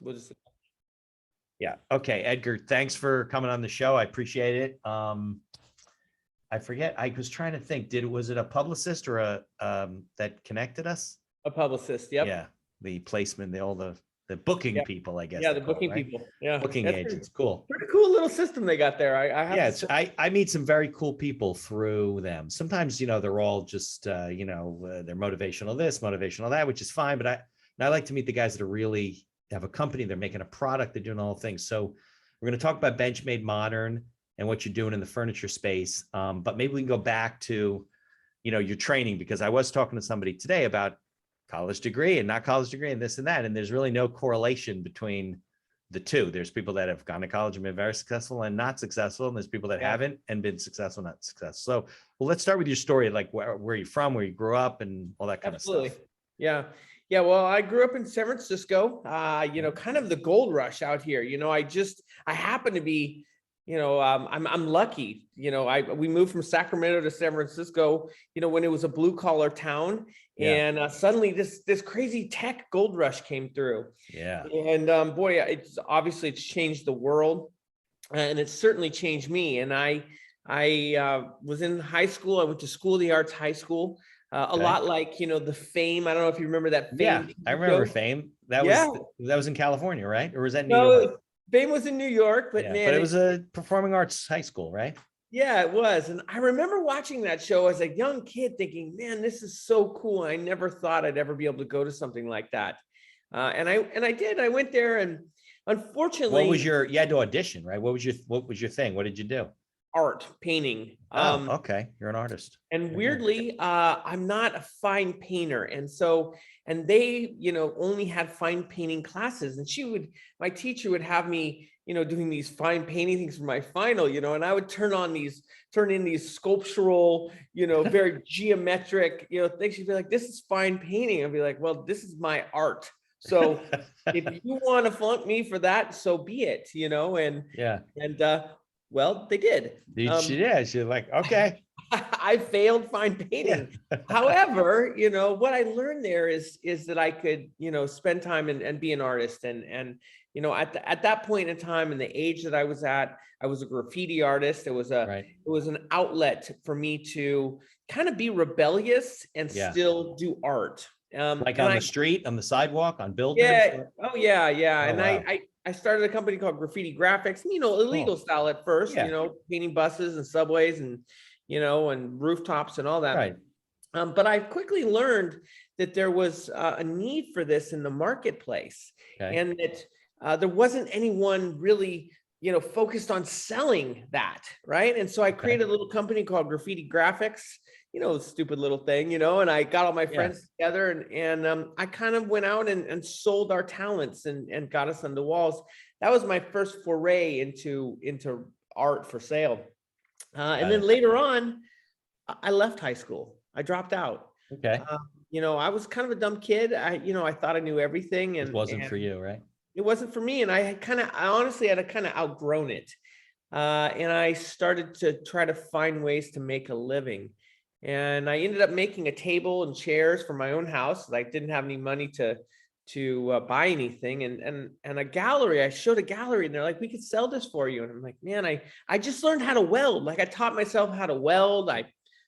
We'll just, Yeah. Okay, Edgar, thanks for coming on the show. I appreciate it. I forget. I was trying to think. Was it a publicist or that connected us? a publicist. Yep. Yeah, the placement, all the booking Yeah. people, I guess. Yeah, the call it, booking right? people. Yeah. Booking That's agents. Cool. pretty cool little system they got there. I have Yeah, to say. I meet some very cool people through them. Sometimes, they're all just they're motivational this, motivational that, which is fine. But I like to meet the guys that are really have a company, they're making a product, they're doing all things. So we're going to talk about BenchMade Modern and what you're doing in the furniture space. But maybe we can go back to, your training, because I was talking to somebody today about college degree and not college degree and this and that. And there's really no correlation between the two. There's people that have gone to college and been very successful and not successful. And there's people that haven't and been successful, not successful. So, well, let's start with your story, like where you're from, where you grew up and all that kind of stuff. Yeah. Yeah. Well, I grew up in San Francisco, kind of the gold rush out here. I happen to be, I'm lucky, we moved from Sacramento to San Francisco, when it was a blue collar town. Yeah. And suddenly this crazy tech gold rush came through. Yeah. And boy, it's changed the world, and it's certainly changed me. And I was in high school. I went to School of the Arts High School, a lot like, the Fame. I don't know if you remember that Fame. Yeah, I remember Fame. That was in California, right? Or was that New York? Fame was in New York, but yeah, but it was a performing arts high school, right? Yeah, it was. And I remember watching that show as a young kid thinking, man, this is so cool. I never thought I'd ever be able to go to something like that. And I did. I went there, and unfortunately, you had to audition, right? What was your thing? What did you do? Art, painting. Okay. You're an artist. And weirdly, I'm not a fine painter. And they, only had fine painting classes. And my teacher would have me, doing these fine painting things for my final, and I would turn in these sculptural, very geometric, things. She'd be like, this is fine painting. I'd be like, well, this is my art. So if you want to flunk me for that, so be it, well, they did. She's like, okay. I failed fine painting. Yeah. However, what I learned there is that I could, spend time and be an artist. And at that point in time, in the age that I was at, I was a graffiti artist. It was an outlet for me to kind of be rebellious and still do art. Like on the street, on the sidewalk, on buildings. Yeah. Oh yeah. Yeah. Oh, and wow. I started a company called Graffiti Graphics, illegal style at first, painting buses and subways and rooftops and all that. Right. But I quickly learned that there was a need for this in the marketplace, and that there wasn't anyone really, focused on selling that. Right. And so I created a little company called Graffiti Graphics, stupid little thing, and I got all my friends together and I kind of went out and sold our talents and got us on the walls. That was my first foray into art for sale. And then later on, I left high school. I dropped out. Okay. I was kind of a dumb kid. I thought I knew everything, and it wasn't for you, right? It wasn't for me. And I honestly had kind of outgrown it. And I started to try to find ways to make a living. And I ended up making a table and chairs for my own house. I didn't have any money to buy anything, and a gallery. I showed a gallery, and they're like, "We could sell this for you." And I'm like, "Man, I just learned how to weld. Like I taught myself how to weld. I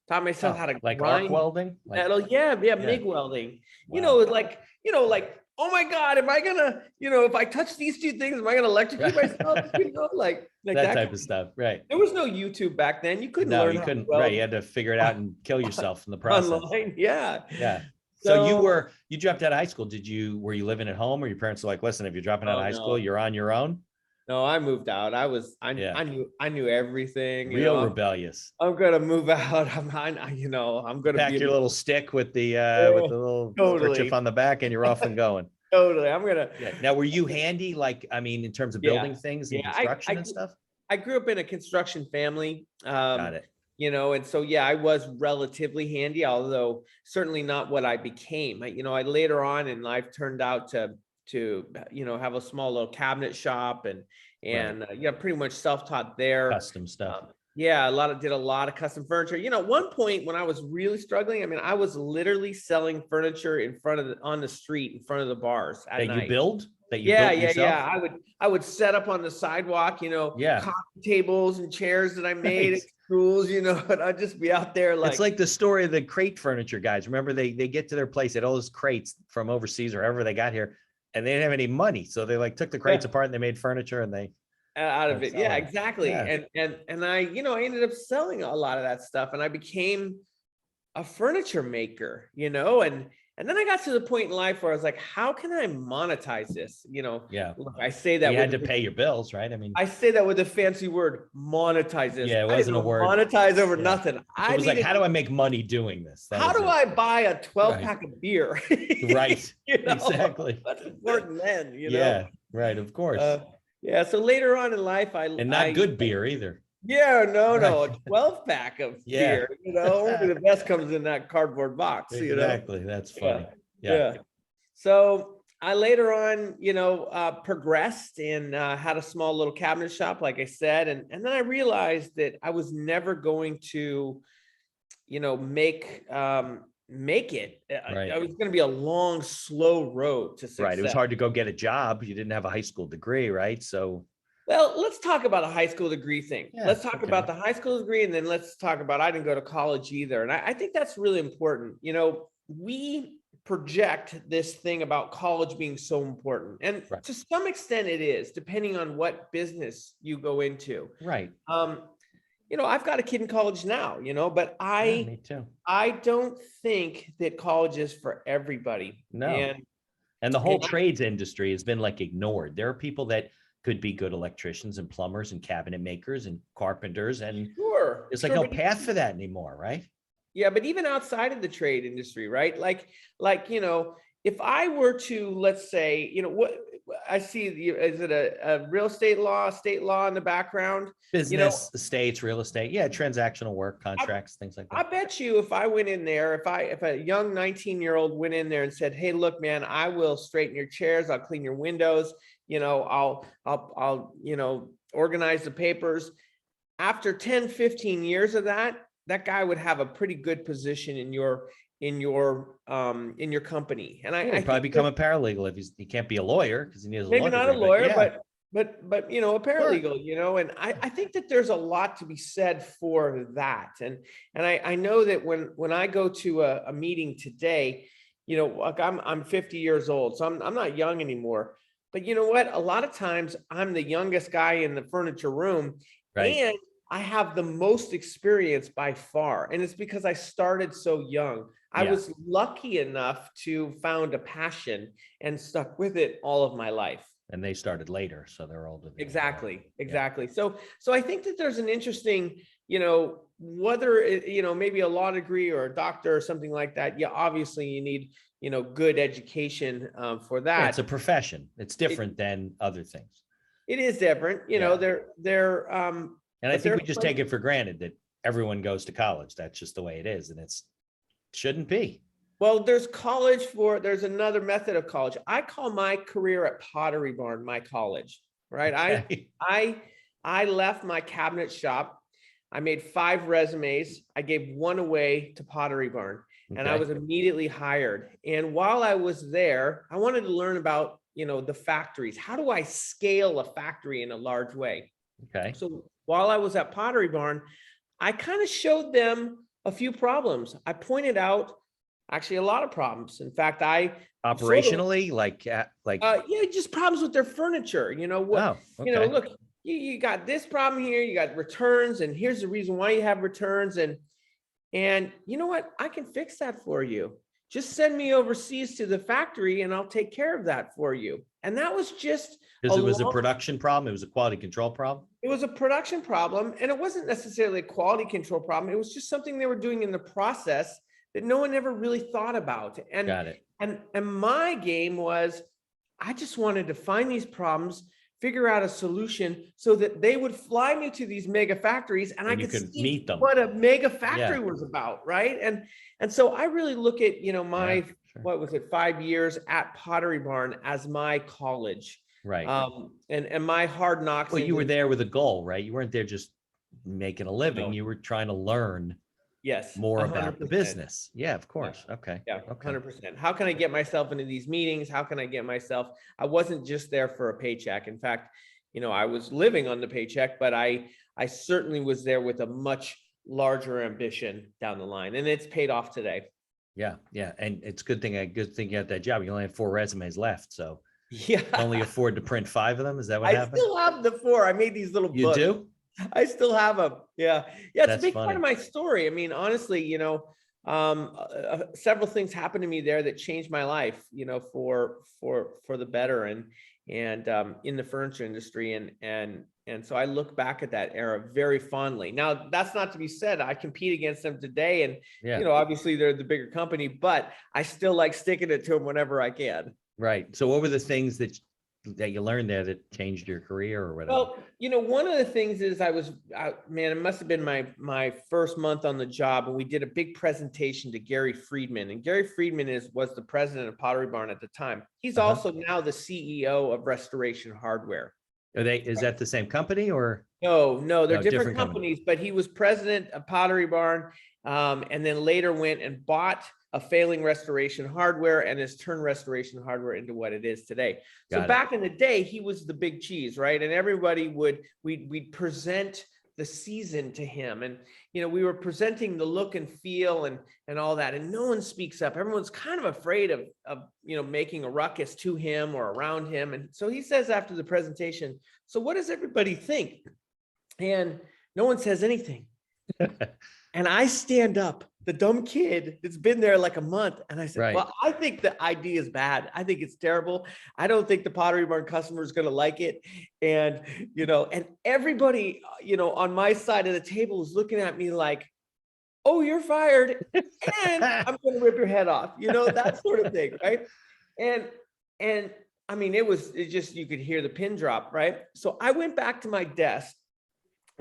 taught myself how to like grind arc welding, metal. MIG welding. Wow. Like oh my God, am I gonna, if I touch these two things, am I gonna electrocute myself? Like that type of stuff, right? There was no YouTube back then. You couldn't learn. You couldn't. Right, you had to figure it out and kill yourself in the process. Online, yeah. So you dropped out of high school. Were you living at home, or your parents were like, listen, if you're dropping out of high school, you're on your own? No, I moved out. I knew everything. Real rebellious. I'm gonna move out. I'm gonna pack your little stick with the little kerchief on the back, and you're off and going. Totally. I'm gonna. Yeah. Now, were you handy? Like, I mean, in terms of building things and construction and stuff? I grew up in a construction family. Got it. And so, I was relatively handy, although certainly not what I became. I later on in life turned out to have a small little cabinet shop and pretty much self-taught there. Custom stuff. Did a lot of custom furniture. At one point when I was really struggling, I was literally selling furniture on the street in front of the bars at night. You build? that you Yeah, built yeah, yourself? yeah. I would set up on the sidewalk, Yeah. coffee tables and chairs that I made at Right. schools, and I'd just be out there It's like, like the story of the crate furniture guys. Remember, they get to their place, they had all those crates from overseas or wherever they got here, and they didn't have any money. So they like took the crates apart and they made furniture and they out of started it. Yeah, selling it. exactly. Yeah. And I ended up selling a lot of that stuff, and I became a furniture maker, and then I got to the point in life where I was like, how can I monetize this? Yeah. Look, I say that You had with to pay your bills, right? I mean, I say that with a fancy word, monetize this. yeah, it I didn't wasn't a know word. monetize over Yeah. nothing. It I was like, needed, how do I make money doing this? That how was do it. I buy a 12 Right. pack of beer? Right. Exactly. That's important then. Yeah. Right. Of course. Uh, yeah. So later on in life, And not good beer either. yeah, Right. no, a 12 pack of Yeah. beer, only the best comes in that cardboard box. Exactly. That's Yeah. funny. Yeah. Yeah. So I later on, progressed and had a small little cabinet shop, like I said, and then I realized that I was never going to, make it. Right. I was going to be a long, slow road to Right. It was success. hard to go get a job. You didn't have a high school degree, right? So Well, let's talk about a high school degree thing. yeah, Let's talk okay. about the high school degree, and then let's talk about I didn't go to college either. And I think that's really important. We project this thing about college being so important. And Right. to some extent it is, depending on what business you go into. Right. I've got a kid in college now, but Yeah, me too. I don't think that college is for everybody. No. And the whole trades industry has been like ignored. There are people that could be good electricians and plumbers and cabinet makers and carpenters, and sure, it's like no path for that anymore, right? yeah, but even outside of the trade industry, right? Like, if I were to, let's say, what I see, is it a real estate law, state law in the background? Business, estates, real estate. Yeah. Transactional work, contracts, things like I that. bet you if I went in there, if a young 19-year-old went in there and said, hey, look, man, I will straighten your chairs, I'll clean your windows, I'll organize the papers. After 10, 15 years of that guy would have a pretty good position in your company. And I probably become a paralegal if he can't be a lawyer because he needs a maybe law not a degree, lawyer, yeah. but a paralegal, and I think that there's a lot to be said for that. And I know that when I go to a meeting today, like I'm 50 years old, so I'm not young anymore. But you know what? A lot of times I'm the youngest guy in the furniture room, Right. and I have the most experience by far. And it's because I started so young. I was lucky enough to found a passion and stuck with it all of my life. And they started later, so they're older. Exactly. So I think that there's an interesting, whether maybe a law degree or a doctor or something like that. Yeah, obviously you need, good education for that. Yeah, it's a profession. It's different than other things. It is different, they're and I think we just take it for granted that everyone goes to college. That's just the way it is, and shouldn't be. Well, there's another method of college. I call my career at Pottery Barn my college, right? Okay. I left my cabinet shop. I made 5 resumes. I gave 1 away to Pottery Barn, and I was immediately hired. And while I was there, I wanted to learn about, the factories. How do I scale a factory in a large way? Okay. So while I was at Pottery Barn, I kind of showed them a few problems. I pointed out actually a lot of problems. In fact, operationally, just problems with their furniture. Look, you got this problem here, you got returns, and here's the reason why you have returns. And you know what? I can fix that for you. Just send me overseas to the factory and I'll take care of that for you. And that was just because it was a production problem. It was a quality control problem. It was a production problem, and it wasn't necessarily a quality control problem. It was just something they were doing in the process that no one ever really thought about. And got it. And my game was, I just wanted to find these problems, figure out a solution so that they would fly me to these mega factories and I could see meet them. what a mega factory was about, right? And so I really look at, what was it, 5 years at Pottery Barn as my college. Right. And my hard knocks. Well, you were there with a goal, right? You weren't there just making a living. No. You were trying to learn Yes, more about the 100%. business. Yeah, of course. Okay. Yeah, Okay. 100%. How can I get myself into these meetings? How can I get myself? I wasn't just there for a paycheck. In fact, I was living on the paycheck, but I certainly was there with a much larger ambition down the line, and it's paid off today. Yeah. Yeah. And it's a good thing you got that job. You only had 4 resumes left. So Yeah. only afford to print 5 of them. Is that what I happened? still have the 4. I made these little You books. do? I still have them. Yeah. Yeah. It's a That's big part funny. of my story. I mean, honestly, several things happened to me there that changed my life, for the better, and in the furniture industry. And so I look back at that era very fondly. Now, that's not to be said, I compete against them today, and, Yeah. obviously they're the bigger company, but I still like sticking it to them whenever I can. Right. So what were the things that you learned there that changed your career or whatever? Well, one of the things is man, it must have been my first month on the job, and we did a big presentation to Gary Friedman. And Gary Friedman was the president of Pottery Barn at the time. He's also now the CEO of Restoration Hardware. Is that the same company or? No, they're No, different company. companies, but he was president of Pottery Barn, and then later went and bought a failing Restoration Hardware and has turned Restoration Hardware into what it is today. So back in the day, he was the big cheese, right? And everybody we'd present the season to him, and we were presenting the look and feel and all that, and no one speaks up. Everyone's kind of afraid of making a ruckus to him or around him. And so he says after the presentation, "So what does everybody think?" And no one says anything. And I stand up, the dumb kid that's been there like a month, and I said, Right. "Well, I think the idea is bad. I think it's terrible. I don't think the Pottery Barn customer is going to like it." And, and everybody, on my side of the table is looking at me like, "Oh, you're fired. And I'm going to rip your head off," that sort of thing. Right. And I mean, it just, you could hear the pin drop. Right. So I went back to my desk,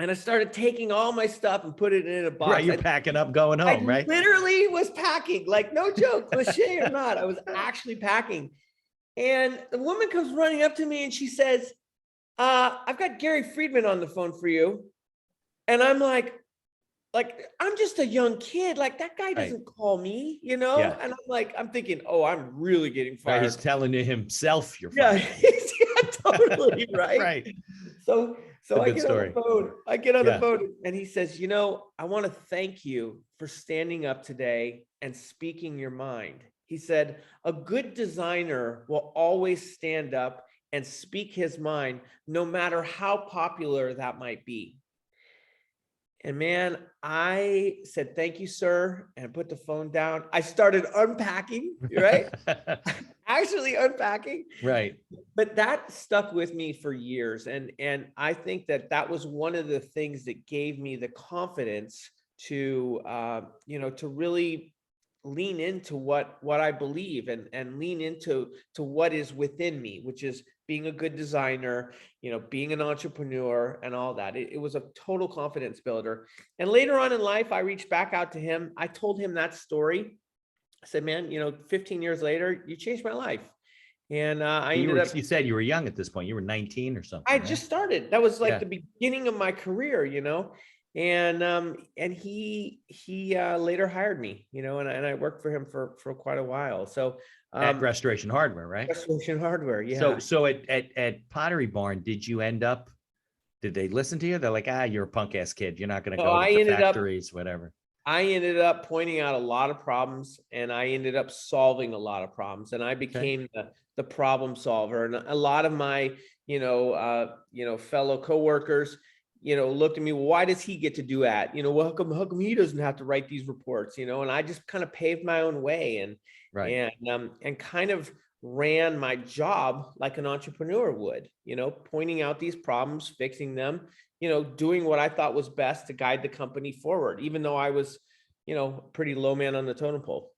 and I started taking all my stuff and put it in a box. Right, you're packing up, going home, right? I literally was packing, like, no joke, cliche or not. I was actually packing. And the woman comes running up to me and she says, "I've got Gary Friedman on the phone for you." And I'm like, I'm just a young kid. Like, that guy doesn't call me, Yeah. And I'm thinking, oh, I'm really getting fired. Right, he's telling you himself you're fired. Yeah, totally, right? Right. So I get on the phone. I get on the phone, and he says, "I want to thank you for standing up today and speaking your mind." He said, "A good designer will always stand up and speak his mind, no matter how popular that might be." And man, I said, "Thank you, sir," and I put the phone down. I started unpacking, right? Actually unpacking. Right. But that stuck with me for years. And I think that was one of the things that gave me the confidence to, to really lean into what I believe, and lean into what is within me, which is being a good designer, being an entrepreneur and all that. It was a total confidence builder. And later on in life, I reached back out to him. I told him that story. I said, "Man, 15 years later, you changed my life." And you said you were young at this point. You were 19 or something. I just started. That was like the beginning of my career, and he later hired me, and I worked for him for quite a while. So at Restoration Hardware, right? Restoration Hardware, yeah. So at Pottery Barn, did they listen to you? They're like, "You're a punk ass kid. You're not going to go to the factories, whatever." I ended up pointing out a lot of problems, and I ended up solving a lot of problems, and I became the problem solver. And a lot of my, fellow coworkers, looked at me, "Well, why does he get to do that? Well, how come he doesn't have to write these reports?" And I just kind of paved my own way, and kind of ran my job like an entrepreneur would, pointing out these problems, fixing them, doing what I thought was best to guide the company forward, even though I was, pretty low man on the totem pole.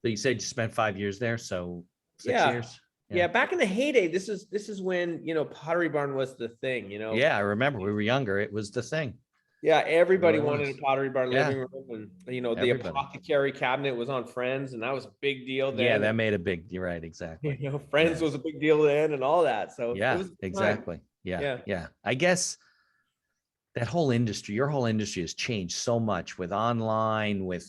So you said you spent 5 years there, so 6 years. Yeah, back in the heyday, this is when Pottery Barn was the thing. Yeah, I remember we were younger. It was the thing. Yeah, everybody wanted a Pottery Barn living room, and the Everybody. apothecary cabinet was on Friends, and that was a big deal then. Yeah, that made a big. You're right, exactly. Friends was a big deal then, and all that. So yeah, exactly. Yeah. I guess that whole industry, your whole industry has changed so much with online, with,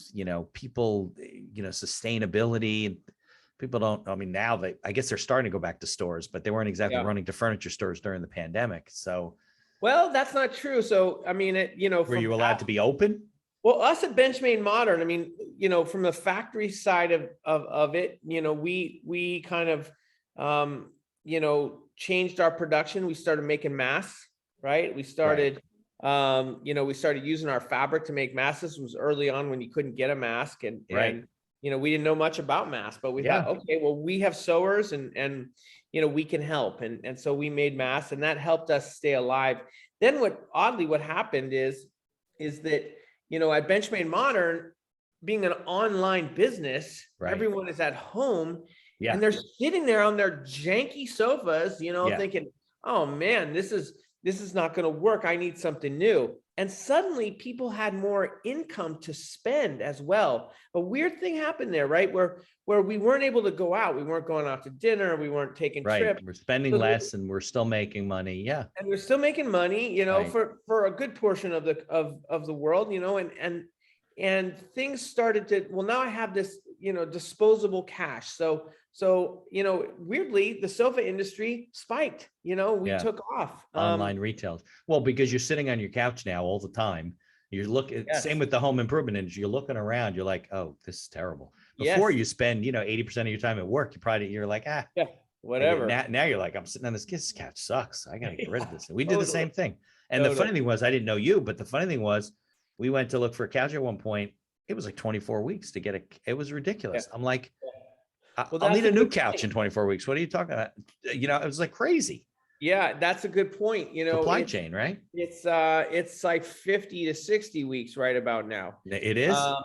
people, sustainability. People don't, I mean, now I guess they're starting to go back to stores, but they weren't exactly Yeah. running to furniture stores during the pandemic. So Well, that's not true. So, I mean, were you allowed to be open? well, us at BenchMade Modern, I mean, from the factory side of it, we kind of, changed our production. We started making masks, right? We started, we started using our fabric to make masks. This was early on when you couldn't get a mask, and we didn't know much about masks, but we thought, okay, well, we have sewers, and we can help, and so we made masks, and that helped us stay alive. Then what happened is that at BenchMade Modern, being an online business, everyone is at home, and they're sitting there on their janky sofas, thinking, oh man, this is not going to work. I need something new. And suddenly people had more income to spend as well. A weird thing happened there, right? Where we weren't able to go out. We weren't going out to dinner. We weren't taking trips. We're spending less and we're still making money. Yeah. And we're still making money, for a good portion of the world, and things started to, well, now I have this, disposable cash. So, weirdly, the sofa industry spiked, we took off. Online retail. Well, because you're sitting on your couch now all the time. You're looking, same with the home improvement industry. You're looking around, you're like, oh, this is terrible. Before you spend, 80% of your time at work, you're like, whatever. Now you're like, I'm sitting on this couch sucks. I got to get rid of this. And we did the same thing. And the funny thing was, I didn't know you, but the funny thing was, we went to look for a couch at one point. It was like 24 weeks to get it was ridiculous. I'm like, I'll need a new couch in 24 weeks. What are you talking about? It was like crazy. Yeah, that's a good point. Supply chain, right? It's like 50 to 60 weeks right about now. It is. I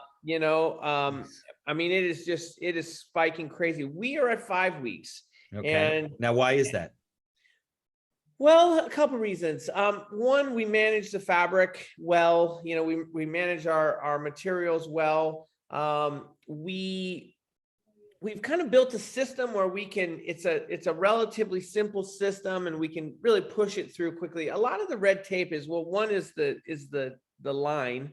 mean, it is spiking crazy. We are at 5 weeks. Okay. And now, why is that? Well, a couple reasons. One, we manage the fabric well. We manage our materials well. We've kind of built a system where it's a relatively simple system, and we can really push it through quickly. A lot of the red tape is, well, one is the line.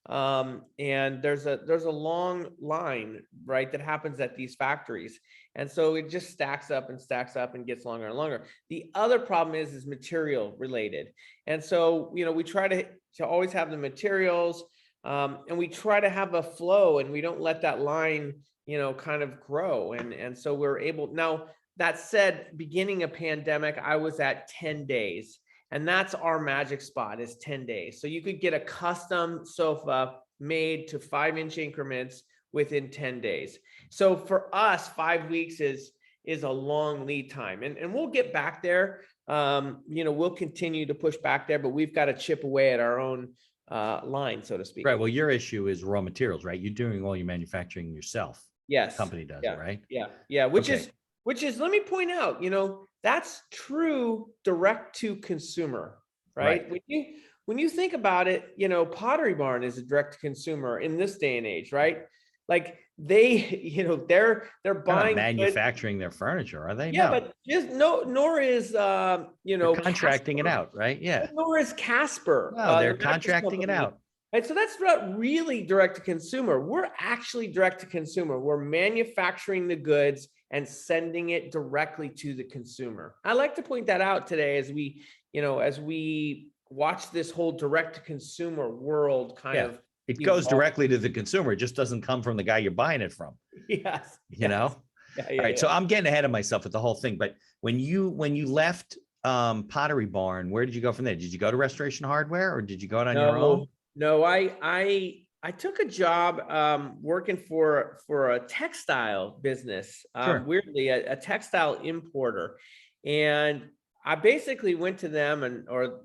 And there's a long line, right, that happens at these factories. And so it just stacks up and gets longer and longer. The other problem is material related. And so, we try to always have the materials, and we try to have a flow, and we don't let that line, kind of grow. And so we're able. Now, that said, beginning a pandemic, I was at 10 days. And that's our magic spot, is 10 days. So you could get a custom sofa made to 5-inch increments within 10 days. So for us, 5 weeks is a long lead time. And we'll get back there. We'll continue to push back there, but we've got to chip away at our own line, so to speak. Right. Well, your issue is raw materials, right? You're doing all your manufacturing yourself. Yes. The company does it, right? Yeah. Which is, let me point out, that's true direct to consumer, right? When you think about it, Pottery Barn is a direct to consumer in this day and age, right? Like they're buying, manufacturing their furniture, are they? Yeah, but just nor is they're contracting Casper. It out, right? Yeah. Nor is Casper. No, they're contracting it out. Right, so that's not really direct to consumer. We're actually direct to consumer. We're manufacturing the goods and sending it directly to the consumer. I like to point that out today as we watch this whole direct to consumer world kind of. It goes directly to the consumer. It just doesn't come from the guy you're buying it from. Yes. All right. So I'm getting ahead of myself with the whole thing. But when you left Pottery Barn, where did you go from there? Did you go to Restoration Hardware, or did you go out on your own? No, I took a job working for a textile business, weirdly, a textile importer. And I basically went to them, or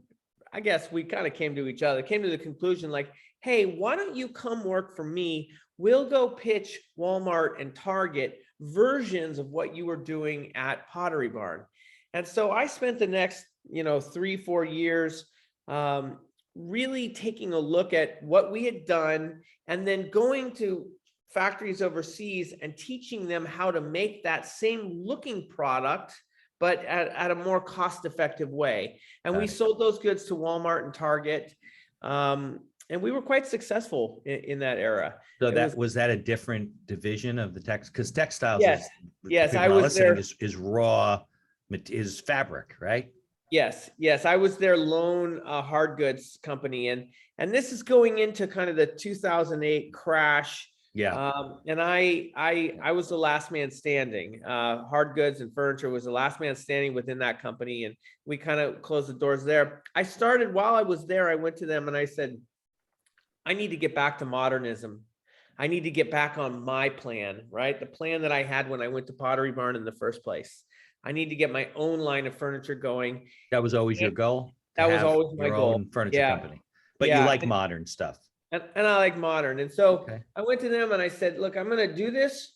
I guess we kind of came to the conclusion like, hey, why don't you come work for me? We'll go pitch Walmart and Target versions of what you were doing at Pottery Barn. And so I spent the next, 3-4 years really taking a look at what we had done, and then going to factories overseas and teaching them how to make that same looking product, but at a more cost-effective way. And we sold those goods to Walmart and Target. And we were quite successful in that era. So It was that a different division of the text? Because textiles yes, is, yes, people I not was listening, there. is raw, is fabric, right? Yes, yes, I was their lone hard goods company, and this is going into kind of the 2008 crash. Yeah. And I was the last man standing. Hard goods and furniture was the last man standing within that company, and we kind of closed the doors there. I started while I was there. I went to them and I said, I need to get back to modernism. I need to get back on my plan, right? The plan that I had when I went to Pottery Barn in the first place. I need to get my own line of furniture going. That was always your And goal, to that was have always my your goal. own furniture Yeah. company, but you Yeah. like modern stuff. And I like modern. And so Okay. I went to them and I said, look, I'm going to do this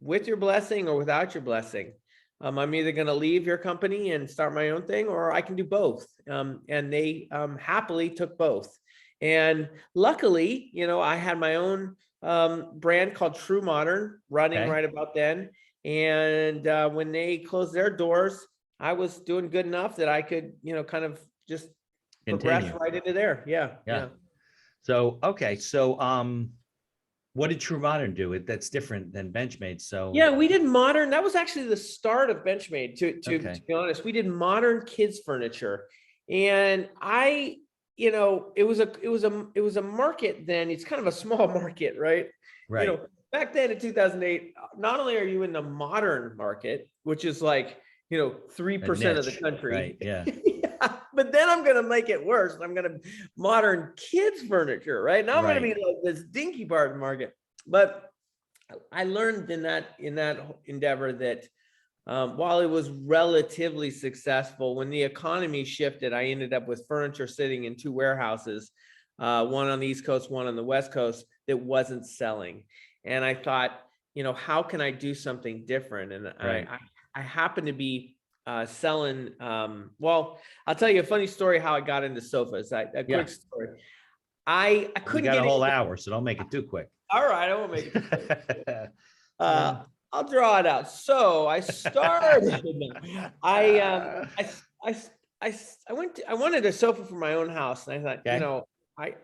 with your blessing or without your blessing. I'm either going to leave your company and start my own thing, or I can do both. And they happily took both. And luckily, I had my own brand called True Modern running Okay. right about then. And when they closed their doors, I was doing good enough that I could, kind of just progress Continue. right into there. Yeah. Yeah. So, okay. So, what did True Modern do? That's different than BenchMade. So Yeah, we did modern. That was actually the start of BenchMade. To okay. be honest, we did modern kids furniture, and it was a market then. It's kind of a small market, right? Right. Back then in 2008, not only are you in the modern market, which is like 3% of the niche, country, right? Yeah. yeah, but then I'm gonna make it worse. I'm gonna modern kids furniture, right? Now I'm gonna Right. be like this dinky part of the market, but I learned in that endeavor that while it was relatively successful, when the economy shifted, I ended up with furniture sitting in two warehouses, one on the East Coast, one on the West Coast, that wasn't selling. And I thought, how can I do something different? And Right. I happened to be selling. Well, I'll tell you a funny story how I got into sofas. A Yeah. quick story. I We couldn't got get a whole into. hour, so don't make it too quick. All right, I won't make it too quick. Yeah. I'll draw it out. So I started. I I wanted a sofa for my own house, and I thought, Okay.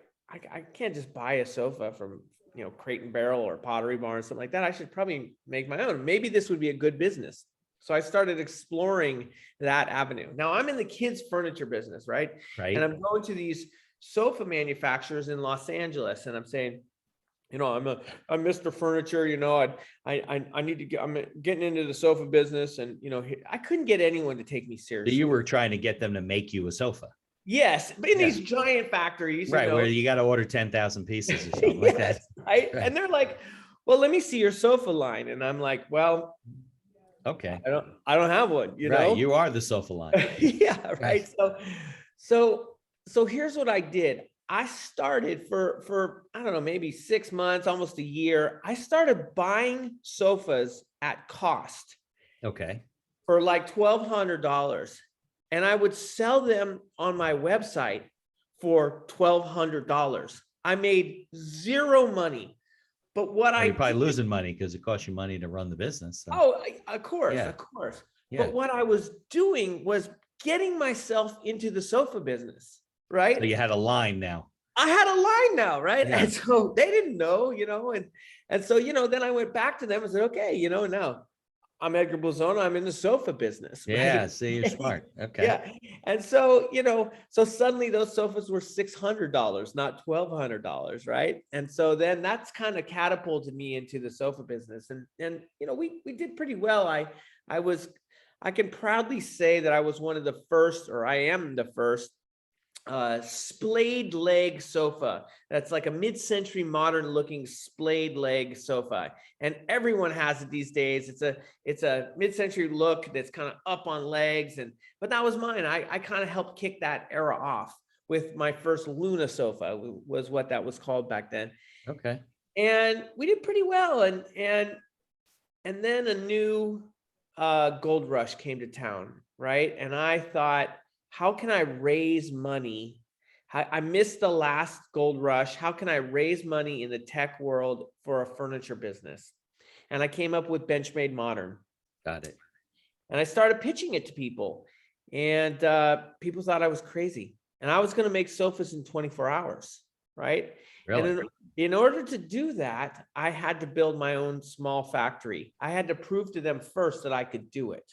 I can't just buy a sofa from Crate and Barrel or Pottery Barn or something like that. I should probably make my own. Maybe this would be a good business. So I started exploring that avenue. Now I'm in the kids furniture business, right? Right. And I'm going to these sofa manufacturers in Los Angeles, and I'm saying, I'm Mr. Furniture, I need to get, I'm getting into the sofa business, and I couldn't get anyone to take me So seriously. you were trying to get them to make you a sofa. Yes, but in Yeah. these giant factories, Right, where you got to order 10,000 pieces or something like that. right? And they're like, well, let me see your sofa line. And I'm like, well, Okay. I don't have one, Right, you are the sofa line. Yeah, right. So here's what I did. I started for I don't know, maybe 6 months, almost a year. I started buying sofas at cost Okay. for like $1,200, and I would sell them on my website for $1,200. I made zero money, but what Well, I you're probably did, losing money because it costs you money to run the business. So. oh, of course, Yeah. of course. Yeah. But what I was doing was getting myself into the sofa business, So right? you had a line now. I had a line now, right? Yeah. And so they didn't know, and so, then I went back to them and said, okay, now I'm Edgar Blazona. I'm in the sofa business. Yeah. Right? See, you're smart. Okay. Yeah. And so, so suddenly those sofas were $600, not $1,200. Right. And so then that's kind of catapulted me into the sofa business. And, we did pretty well. I can proudly say that I was one of the first, or I am the first splayed leg sofa. That's like a mid-century modern looking splayed leg sofa, and everyone has it these days. It's a mid-century look that's kind of up on legs, but that was mine. I kind of helped kick that era off with my first Luna sofa, was what that was called back then. Okay. And we did pretty well, and then a new gold rush came to town, right? And I thought, how can I raise money? I missed the last gold rush. How can I raise money in the tech world for a furniture business? And I came up with BenchMade Modern. Got it. And I started pitching it to people. And people thought I was crazy. and I was going to make sofas in 24 hours, right? And Really? in order to do that, I had to build my own small factory. I had to prove to them first that I could do it.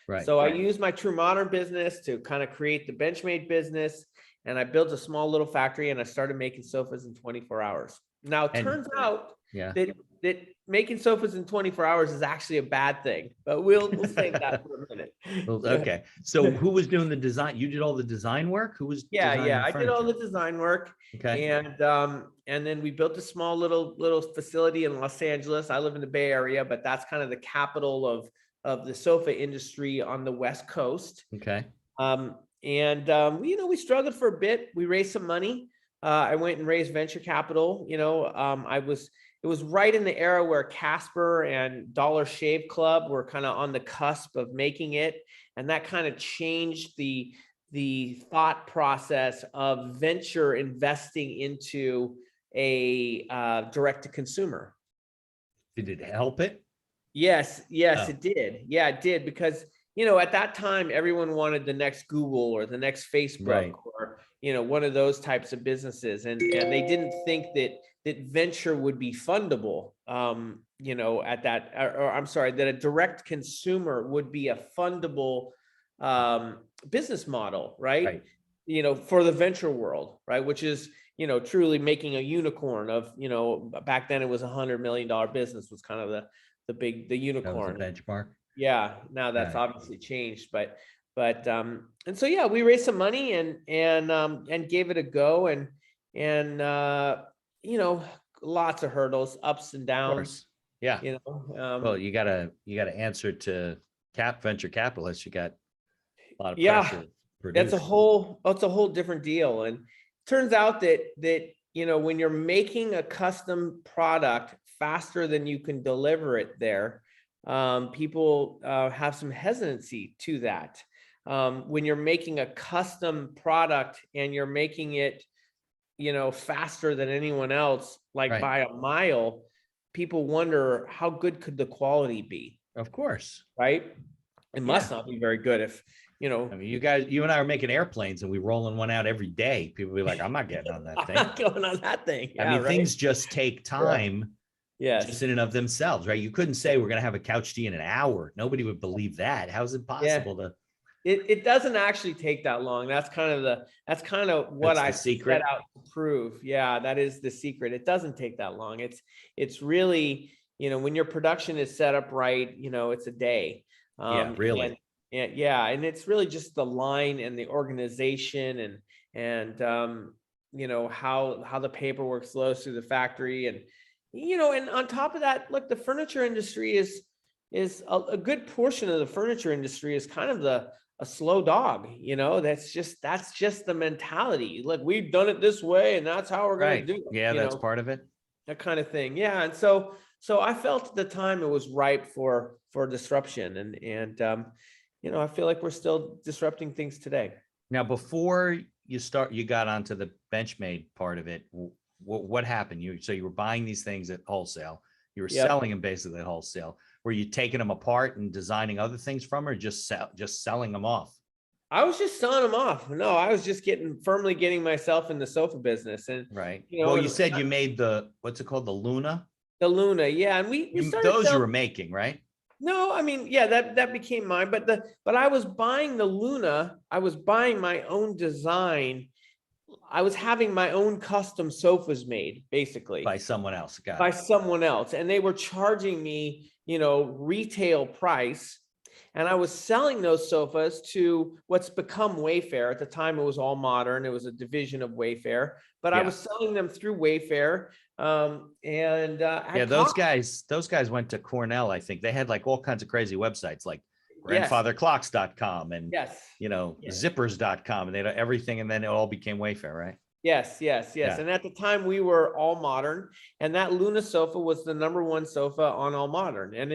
Right. So I used my True Modern business to kind of create the BenchMade business, and I built a small little factory, and I started making sofas in 24 hours. Now, it turns out that making sofas in 24 hours is actually a bad thing, but we'll save that for a minute. Well, okay. So who was doing the design? You did all the design work? Who was designing the I did all furniture? the design work. Okay. And then we built a small little facility in Los Angeles. I live in the Bay Area, but that's kind of the capital of the sofa industry on the West Coast. Okay. We struggled for a bit. We raised some money. I went and raised venture capital. It was right in the era where Casper and Dollar Shave Club were kind of on the cusp of making it. And that kind of changed the thought process of venture investing into a direct to consumer. Did it help it? Yes, it did. Yeah, it did. Because, at that time, everyone wanted the next Google or the next Facebook, or, one of those types of businesses. And they didn't think that venture would be fundable, at that, or I'm sorry, that a direct consumer would be a fundable business model, right? For the venture world, right? Which is, truly making a unicorn of, back then it was $100 million business was kind of the unicorn. That was the benchmark. Yeah. Now that's obviously changed, but and so, yeah, we raised some money and gave it a go, and lots of hurdles, ups and downs. Yeah. Well, you gotta answer to venture capitalists. You got a lot of pressure. It's a whole different deal. And it turns out that when you're making a custom product faster than you can deliver it there, people have some hesitancy to that. When you're making a custom product and you're making it, faster than anyone else, like by a mile, people wonder, how good could the quality be? Of course. Right? It must not be very good if, I mean, you and I are making airplanes and we rolling one out every day. People be like, I'm not getting on that thing. I'm not going on that thing. I mean, things just take time. Just in and of themselves, right? You couldn't say we're going to have a couch tea in an hour. Nobody would believe that. How is it possible to? It doesn't actually take that long. That's kind of what I set out to prove. Yeah, that is the secret. It doesn't take that long. It's really, when your production is set up right, it's a day. Really. And it's really just the line and the organization and how the paperwork flows through the factory, and on top of that, look, the furniture industry is a good portion of the furniture industry is kind of a slow dog. That's just the mentality. Look, we've done it this way, and that's how we're going to do it. Yeah, that's part of it. That kind of thing. Yeah, and so I felt at the time it was ripe for disruption, and I feel like we're still disrupting things today. Now, before you got onto the BenchMade part of it. What happened? You were buying these things at wholesale. You were selling them basically at wholesale. Were you taking them apart and designing other things from, or just selling them off? I was just selling them off. No, I was just firmly getting myself in the sofa business. And you said you made what's it called? The Luna? The Luna. Yeah. And we started those you were making, right? No, I mean, that became mine, but I was buying the Luna. I was buying my own design. I was having my own custom sofas made, basically by someone else. Someone else, and they were charging me, retail price, and I was selling those sofas to what's become Wayfair. At the time, it was All Modern. It was a division of Wayfair, but I was selling them through Wayfair. Those guys went to Cornell. I think they had like all kinds of crazy websites, like grandfatherclocks.com and zippers.com, and they had everything, and then it all became Wayfair, right? Yes. And at the time we were All Modern, and that Luna sofa was the #1 sofa on All Modern. And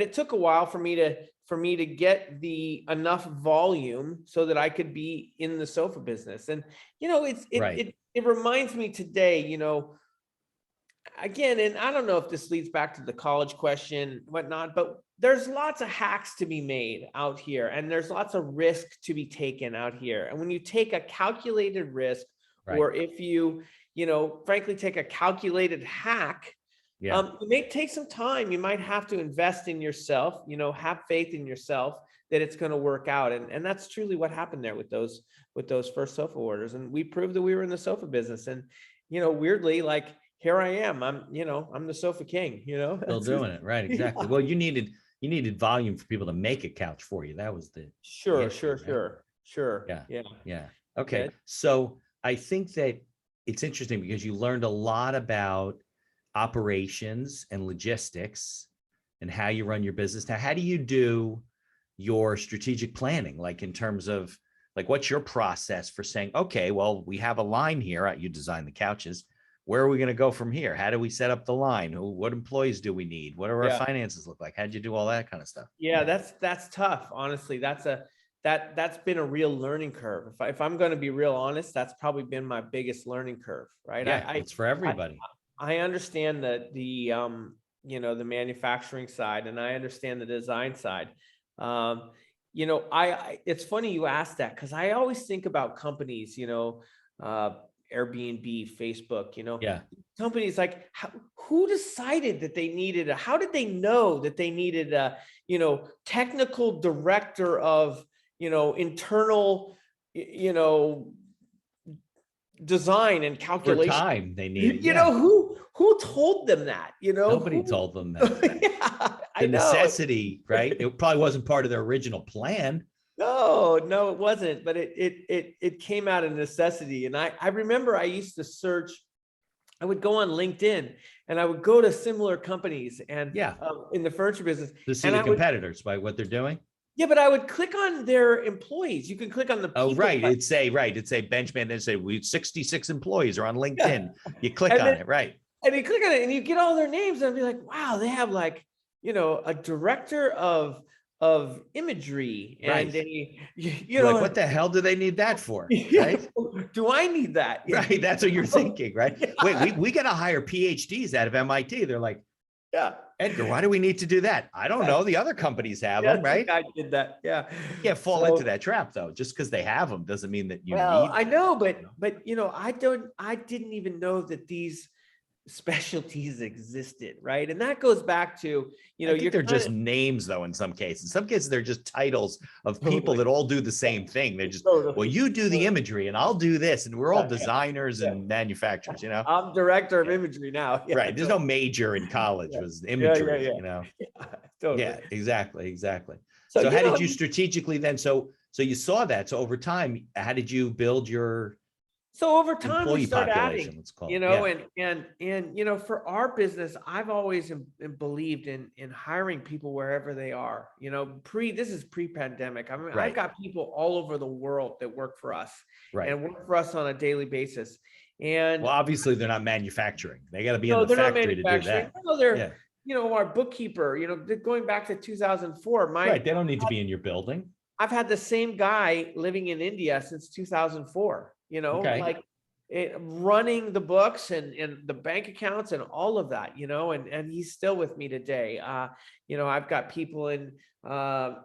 it took a while for me to get enough volume so that I could be in the sofa business. And it reminds me today, again, and I don't know if this leads back to the college question, whatnot, but there's lots of hacks to be made out here, and there's lots of risk to be taken out here. And when you take a calculated risk, Right. or if you, frankly, take a calculated hack, Yeah. it may take some time. You might have to invest in yourself, have faith in yourself that it's going to work out. And that's truly what happened there with those first sofa orders. And we proved that we were in the sofa business. And, weirdly, like, here I am, I'm the sofa king, Still doing it. Right. Exactly. Yeah. Well, you needed volume for people to make a couch for you. That was the Sure, issue, right? sure. Yeah. Yeah. Yeah. Okay. Yeah. So I think that it's interesting because you learned a lot about operations and logistics and how you run your business. Now, how do you do your strategic planning? Like, in terms of, like, what's your process for saying, okay, well, we have a line here. You design the couches. Where are we going to go from here? How do we set up the line? What employees do we need? What do our finances look like? How'd you do all that kind of stuff? Yeah, that's tough. Honestly, that's been a real learning curve. If I'm going to be real honest, that's probably been my biggest learning curve, right? Yeah, it's for everybody. I understand the manufacturing side, and I understand the design side. It's funny you asked that, because I always think about companies, Airbnb, Facebook, Yeah. companies like, who decided that they needed how did they know that they needed a, technical director of, internal, design and For calculation. time they needed. Who told them that? Nobody told them that. Yeah, I The know. necessity, right? It probably wasn't part of their original plan. No, it wasn't, but it came out of necessity. And I remember I used to search. I would go on LinkedIn and I would go to similar companies and in the furniture business To see the competitors by what they're doing. Yeah, but I would click on their employees. You can click on the people. Oh, right. It'd say BenchMade. Then say we 66 employees are on LinkedIn. You click on it, right? And you click on it and you get all their names, and I'd be like, wow, they have, like, a director of imagery, and like, what the hell do they need that for? Right? Do I need that? Right. That's what you're thinking, right? Yeah. Wait, we got to hire PhDs out of MIT. They're like, yeah, Edgar, why do we need to do that? I don't know. The other companies have them, right? I did that. Yeah. Yeah. Fall into that trap, though. Just because they have them doesn't mean that you need. I know, but I didn't even know that these specialties existed, right? And that goes back to, they're just names, though. In some cases, they're just titles of people that all do the same thing. They're just, well, you do the imagery and I'll do this, and we're all designers and manufacturers. I'm director of imagery now. Yeah, right? There's no major in college was imagery. Totally. Yeah, exactly. So how did you strategically then? So you saw that. So over time, how did you build your So over time, we started adding, let's call and for our business, I've always believed in hiring people wherever they are. This is pre-pandemic. I mean, I've got people all over the world that work for us, and work for us on a daily basis. And well, obviously, they're not manufacturing. They got to be in the factory to do that. No, they're our bookkeeper. Going back to 2004. They don't need to be in your building. I've had the same guy living in India since 2004. Like running the books and the bank accounts and all of that, and he's still with me today. I've got people in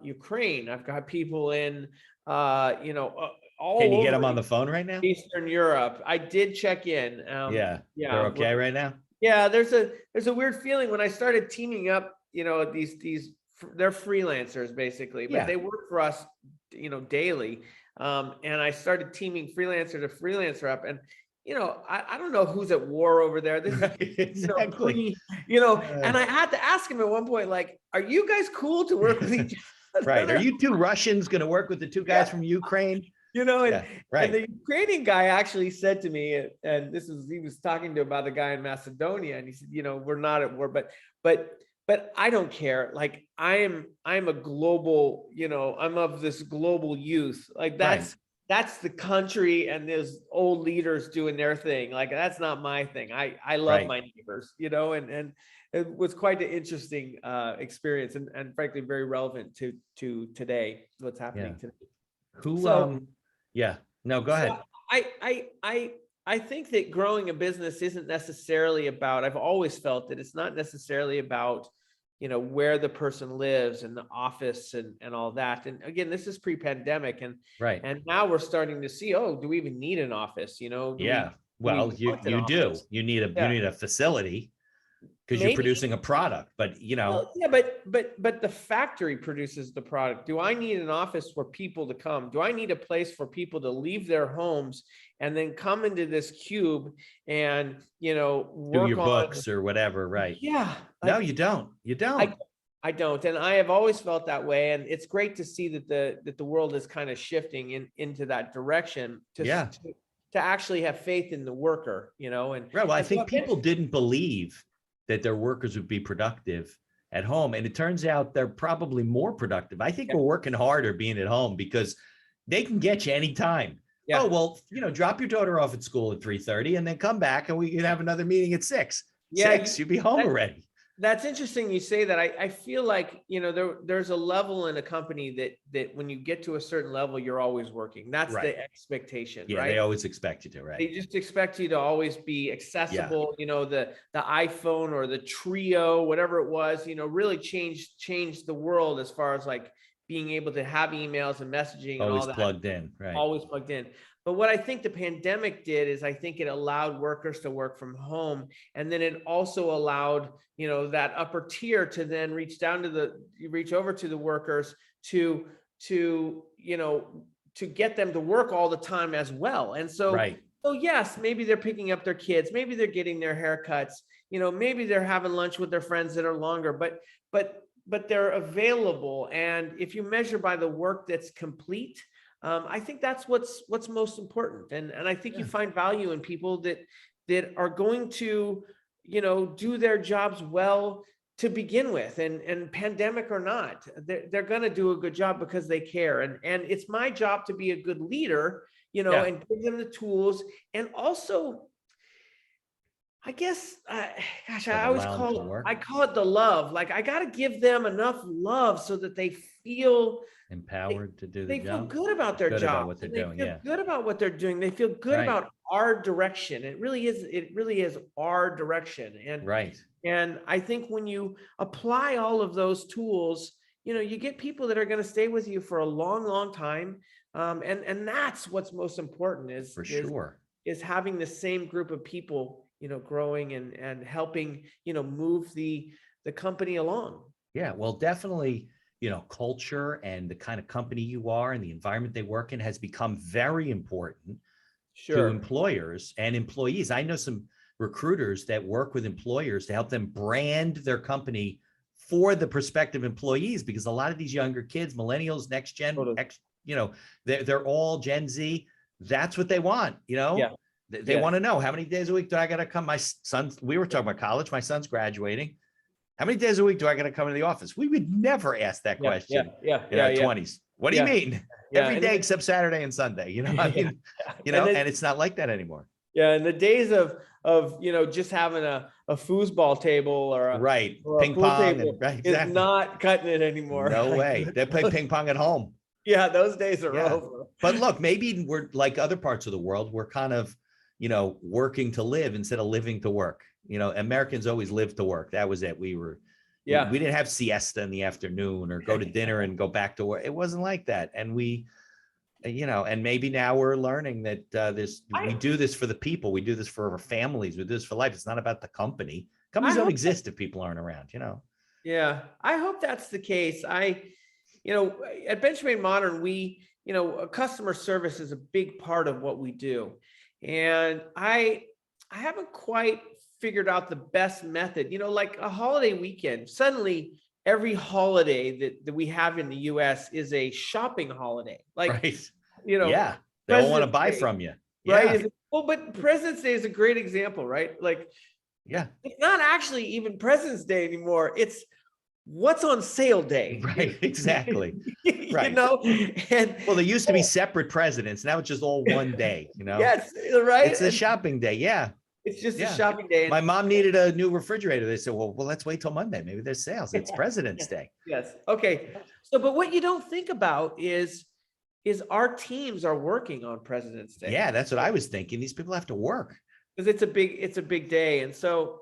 Ukraine. I've got people in, all Can you get them on the phone right now? Eastern Europe. I did check in. They're okay right now. Yeah, there's a weird feeling when I started teaming up. They're freelancers basically, but they work for us, daily. And I started teaming freelancer to freelancer up, and I don't know who's at war over there. This is, exactly. And I had to ask him at one point, like, are you guys cool to work with each other? Right. Are you two Russians going to work with the two guys from Ukraine? And the Ukrainian guy actually said to me, and he was talking about the guy in Macedonia, and he said, we're not at war, but I don't care. Like, I'm a global, I'm of this global youth. Like, that's the country and those old leaders doing their thing. Like, that's not my thing. I love my neighbors, and it was quite an interesting experience, and frankly, very relevant to today, what's happening today. No, go ahead. I think that growing a business isn't necessarily about, I've always felt that it's not necessarily about where the person lives and the office and all that. And again, this is pre-pandemic, Right. and now we're starting to see, oh, do we even need an office? Yeah. Do we Well, want an you do. office? You need Yeah, a facility because you're maybe. producing a product, but Well, yeah, but the factory produces the product. Do I need an office for people to come? Do I need a place for people to leave their homes and then come into this cube and do your work on? books or whatever, right? Yeah, No, like you don't. You I don't. I don't, and I have always felt that way. And it's great to see that the world is kind of shifting into that direction Yeah. to actually have faith in the worker, and Right. Well, I and so think people didn't believe that their workers would be productive at home. And it turns out they're probably more productive. I think yeah, we're working harder being at home because they can get you anytime. yeah, Oh, well, drop your daughter off at school at 3:30 and then come back and we can have another meeting at 6. yeah. 6, you'd be home already. That's interesting you say that. I feel like, there's a level in a company that when you get to a certain level, you're always working. That's Right. the expectation, Yeah, right? they always expect you to, They right? just expect you to always be Yeah. accessible, the iPhone or the Trio, whatever it was, really changed the world as far as like being able to have emails and messaging and all Always that. plugged in, right? Always plugged in. But what I think the pandemic did is I think it allowed workers to work from home. And then it also allowed, that upper tier to then reach over to the workers to get them to work all the time as well. And Right. so yes, maybe they're picking up their kids, maybe they're getting their haircuts, maybe they're having lunch with their friends that are longer, but they're available. And if you measure by the work that's complete, I think that's what's most important. And I think you Yeah. find value in people that are going to, do their jobs well to begin with, and pandemic or not, they're going to do a good job because they care. And it's my job to be a good leader, Yeah. and give them the tools. And also, I guess, gosh, I always Allow them to work. I call it the love. Like I got to give them enough love so that they feel Empowered to do the they feel job. good about their Good about job. what they're They doing. feel Yeah. good about what they're doing. They feel good Right. about our direction. It really is our direction. Right. And I think when you apply all of those tools, you get people that are going to stay with you for a long, long time. And that's what's most important For sure. is having the same group of people, growing and helping, move the company along. Yeah. Well, definitely, culture and the kind of company you are and the environment they work in has become very important to Sure. employers and employees. I know some recruiters that work with employers to help them brand their company for the prospective employees, because a lot of these younger kids, millennials, next gen, Totally. they're all Gen Z. That's what they want, Yeah. They Yes. want to know, how many days a week do I got to come? My son, we were talking about college. My son's graduating. How many days a week do I got to come to the office? We would never ask that question in our 20s. What do you mean? Yeah. Every day except Saturday and Sunday, I mean, and it's not like that anymore. Yeah, in the days of just having a foosball table or a Right. or a Ping pool pong table and right, is exactly. not cutting it anymore. No Like, way. They play ping pong at home. yeah, those days are Yeah. over. But look, maybe we're like other parts of the world. We're kind of, working to live instead of living to work. Americans always lived to work. That was it. We Yeah. didn't have siesta in the afternoon or go to dinner and go back to work. It wasn't like that. And and maybe now we're learning that we do this for the people. We do this for our families. We do this for life. It's not about the company. Companies don't exist if people aren't around, Yeah, I hope that's the case. At BenchMade Modern, customer service is a big part of what we do. And I haven't quite figured out the best method, like a holiday weekend. Suddenly, every holiday that we have in the US is a shopping holiday. Like, right. Yeah. They all want to buy from you. Right. Yeah. Well, but President's Day is a great example, right? Like, yeah, it's not actually even President's Day anymore. It's what's on sale day. Right. Exactly. Right. And well, there used to be separate presidents. Now it's just all one day, Yes, right. It's a shopping day. Yeah. It's just a shopping day. My mom needed a new refrigerator. They said, well, let's wait till Monday. Maybe there's sales. It's President's Day. Yes. Okay. So, but what you don't think about is our teams are working on President's Day. Yeah, that's what I was thinking. These people have to work. Because it's a big day. And so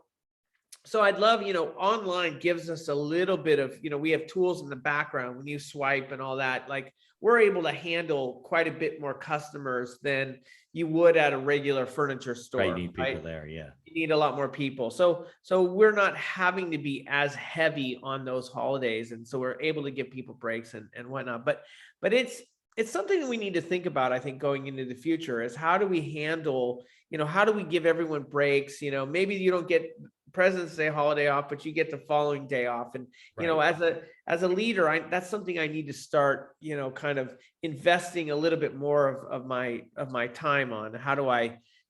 So I'd love, online gives us a little bit of, we have tools in the background when you swipe and all that, like we're able to handle quite a bit more customers than you would at a regular furniture Right. You store, need people right? there. Yeah. You need a lot more people. So we're not having to be as heavy on those holidays. And so we're able to give people breaks and whatnot. But it's something that we need to think about, I think, going into the future is how do we handle, how do we give everyone breaks? Maybe you don't get President's Day holiday off, but you get the following day off. And, Right. as a leader, that's something I need to start, kind of investing a little bit more of my time on.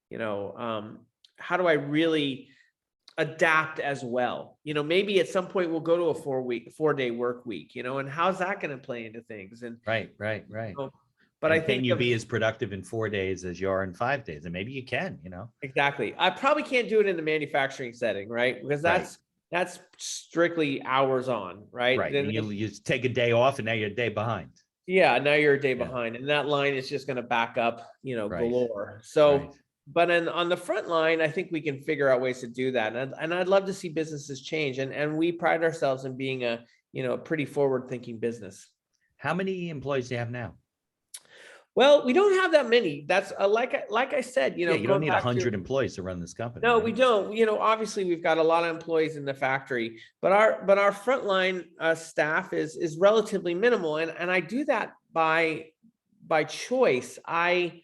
You know, how do I really adapt as well? Maybe at some point we'll go to a 4-day work week, and how's that going to play into things? And, Right. Right. you know, but I And can think you of be as productive in 4 days as you are in 5 days? And maybe you can. exactly. I probably can't do it in the manufacturing setting, right? Because Right. that's strictly hours on, right? Right. Then And you take a day off and now you're a day behind. yeah, now you're a day Yeah. behind, and that line is just going to back up, Right. galore. Right. So, but on the front line, I think we can figure out ways to do that, and I'd love to see businesses change, and we pride ourselves in being a pretty forward-thinking business. How many employees do you have now? Well, we don't have that many. That's like I said, Yeah, you don't going need back to 100 employees to run this company, no, right? we don't. Obviously we've got a lot of employees in the factory, but our frontline staff is relatively minimal, and I do that by choice. I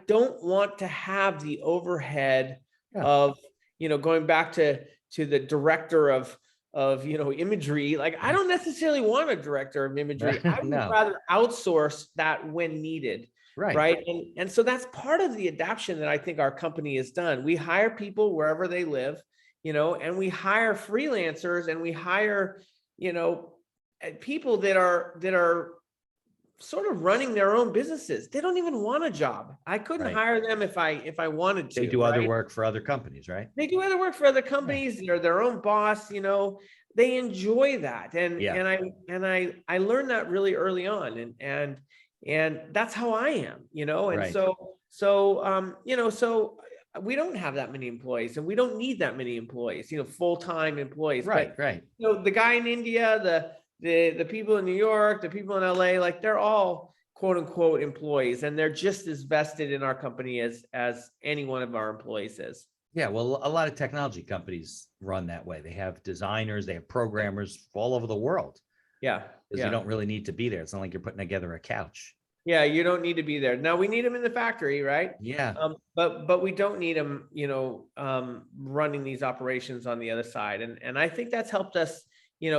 don't want to have the overhead Yeah. of, going back to the director of imagery. Like I don't necessarily want a director of imagery. I would No. rather outsource that when needed. Right. Right. And so that's part of the adaptation that I think our company has done. We hire people wherever they live, and we hire freelancers, and we hire, people that are sort of running their own businesses. They don't even want a job. I couldn't Right. hire them if I wanted They to, do other right? work for other companies, right? They do other work for other Yeah. companies. They're their own boss, they enjoy that. And Yeah. I learned that really early on. And that's how I am, and Right. so we don't have that many employees, and we don't need that many employees, full-time employees. Right. But Right. the guy in India, the people in New York, the people in LA, like they're all quote unquote employees, and they're just as vested in our company as any one of our employees is. Yeah. Well, a lot of technology companies run that way. They have designers, they have programmers all over the world Yeah. because you don't really need to be there. It's not like you're putting together a couch. Yeah, you don't need to be there. Now we need them in the factory, right? Yeah. But we don't need them, running these operations on the other side. And I think that's helped us,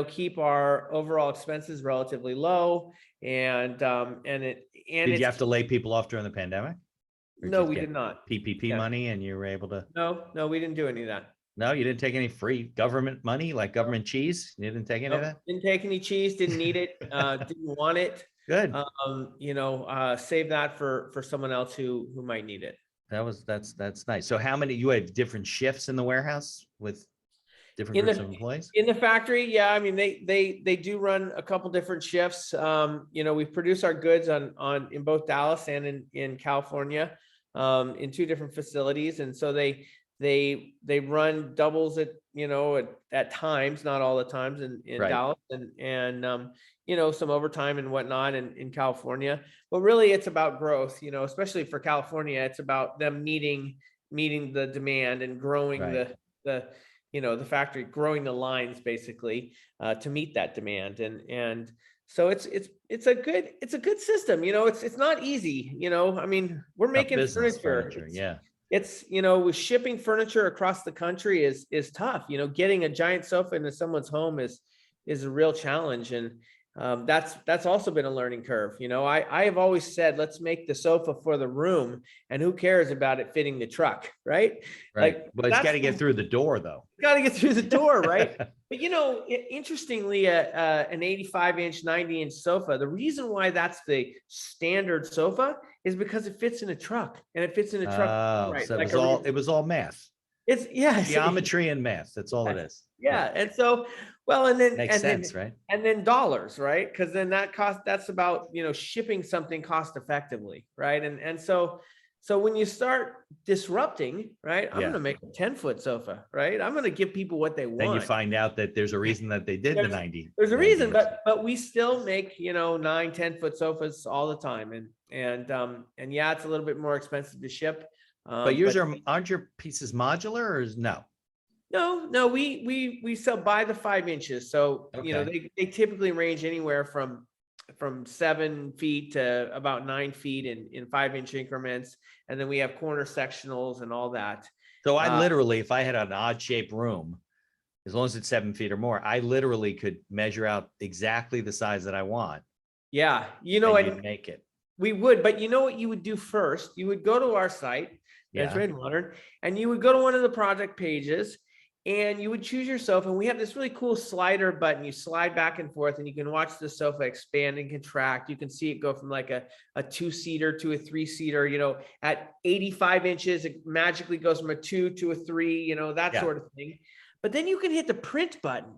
keep our overall expenses relatively low. And Did you have to lay people off during the pandemic? Or no, just we get did not. PPP Yeah. money and you were able to? No, we didn't do any of that. No, you didn't take any free government money, like No, government cheese. You didn't take any of nope, that? didn't take any cheese, didn't need it, didn't want it. Good. Save that for someone else who might need it. That's nice. So how many, you had different shifts in the warehouse with different In groups of the employees? in the factory, yeah, I mean they do run a couple different shifts. We produce our goods on in both Dallas and in California, in two different facilities, and so they run doubles at times, not all the times in Right. Dallas, and some overtime and whatnot in California. But really, it's about growth. Especially for California, it's about them meeting the demand and growing Right. the factory, growing the lines basically to meet that demand. And so it's a good system. It's not easy. I mean, we're Tough making business, furniture. yeah. It's with shipping furniture across the country is tough. Getting a giant sofa into someone's home is a real challenge. And that's also been a learning curve. I have always said, let's make the sofa for the room, and who cares about it fitting the truck, right? Right. Like But it's got to get through the door though. got to get through the door, right? But interestingly, an 85-inch, 90-inch sofa, the reason why that's the standard sofa is because it fits in a truck, and it fits in a truck. Oh, Right. so Like it was all math, it's yes. geometry and math. That's all it is. Yeah. And so, well, and then, Makes sense, right? and then dollars, right? Because then that's about, shipping something cost effectively. Right. And so So when you start disrupting, right, I'm going Yeah. to make a 10-foot sofa, right? I'm going to give people what they Then you want. find out that there's a reason that they did the 90. There's a 90 reason, inches. but we still make, 9, 10-foot sofas all the time. And yeah, it's a little bit more expensive to ship. But yours aren't your pieces modular, or no? No, we sell by the 5 inches. So, Okay. they typically range anywhere from 7 feet to about 9 feet in 5-inch increments. And then we have corner sectionals and all that. So I literally, if I had an odd shaped room, as long as it's 7 feet or more, I literally could measure out exactly the size that I want. Yeah. And you'd make it. We would, but you know what you would do first? You would go to our site, BenchMade Modern, and you would go to one of the project pages and you would choose your sofa. And we have this really cool slider button. You slide back and forth and you can watch the sofa expand and contract. You can see it go from like a 2-seater to a 3-seater, at 85 inches, it magically goes from a 2 to a 3, that sort of thing. But then you can hit the print button.